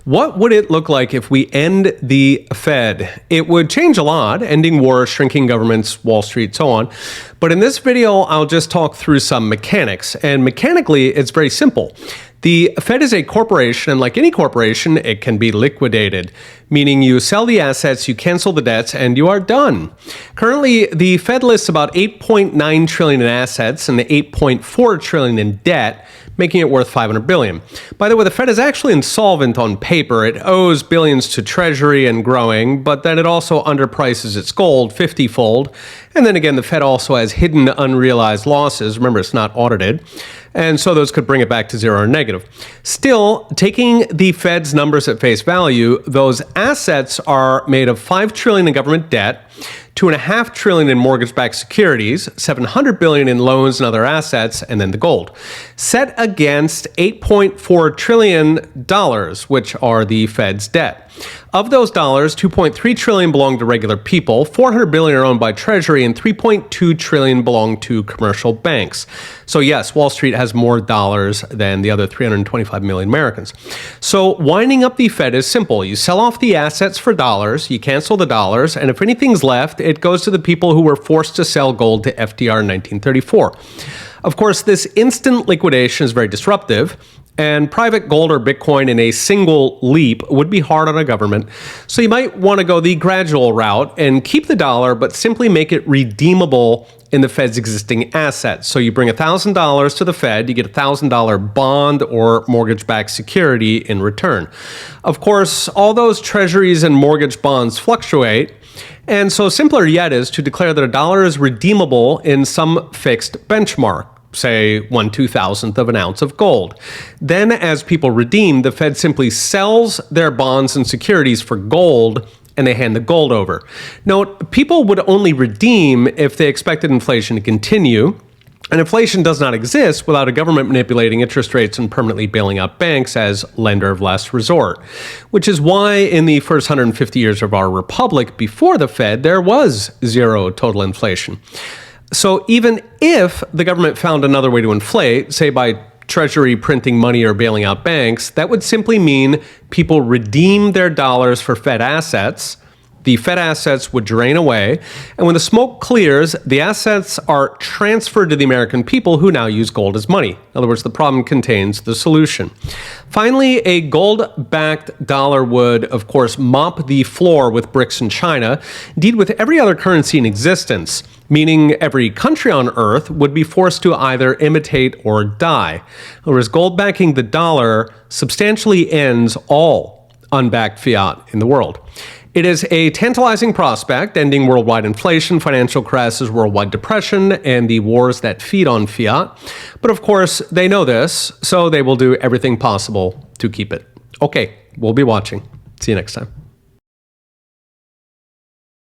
What would it look like if we end the Fed? It would change a lot, ending wars, shrinking governments, Wall Street, so on. But in this video, I'll just talk through some mechanics. And mechanically, it's very simple. The Fed is a corporation, and like any corporation, it can be liquidated, meaning you sell the assets, you cancel the debts, and you are done. Currently, the Fed lists about $8.9 trillion in assets and $8.4 trillion in debt, making it worth $500 billion. By the way, the Fed is actually insolvent on paper. It owes billions to Treasury and growing, but then it also underprices its gold 50-fold. And then again, the Fed also has hidden unrealized losses. Remember, it's not audited. And so those could bring it back to zero or negative. Still, taking the Fed's numbers at face value, those assets are made of $5 trillion in government debt, $2.5 trillion in mortgage-backed securities, $700 billion in loans and other assets, and then the gold, set against $8.4 trillion, which are the Fed's debt. Of those dollars, $2.3 trillion belong to regular people, $400 billion are owned by Treasury, and $3.2 trillion belong to commercial banks. So yes, Wall Street has more dollars than the other 325 million Americans. So winding up the Fed is simple. You sell off the assets for dollars, you cancel the dollars, and if anything's left, it goes to the people who were forced to sell gold to FDR in 1934. Of course, this instant liquidation is very disruptive, and private gold or Bitcoin in a single leap would be hard on a government. So you might want to go the gradual route and keep the dollar, but simply make it redeemable in the Fed's existing assets. So you bring $1,000 to the Fed, you get a $1,000 bond or mortgage-backed security in return. Of course, all those treasuries and mortgage bonds fluctuate, and so simpler yet is to declare that a dollar is redeemable in some fixed benchmark, say 1/2000th of an ounce of gold. Then as people redeem, the Fed simply sells their bonds and securities for gold, and they hand the gold over. Note, people would only redeem if they expected inflation to continue, and inflation does not exist without a government manipulating interest rates and permanently bailing out banks as lender of last resort, which is why in the first 150 years of our republic before the Fed, there was zero total inflation. So even if the government found another way to inflate, say by Treasury printing money or bailing out banks, that would simply mean people redeem their dollars for Fed assets. The Fed assets would drain away, and when the smoke clears, the assets are transferred to the American people who now use gold as money. In other words, the problem contains the solution. Finally, a gold-backed dollar would, of course, mop the floor with BRICS and China, indeed with every other currency in existence, meaning every country on Earth would be forced to either imitate or die. Whereas gold backing the dollar substantially ends all unbacked fiat in the world. It is a tantalizing prospect, ending worldwide inflation, financial crisis, worldwide depression, and the wars that feed on fiat. But of course, they know this, so they will do everything possible to keep it. Okay, we'll be watching. See you next time.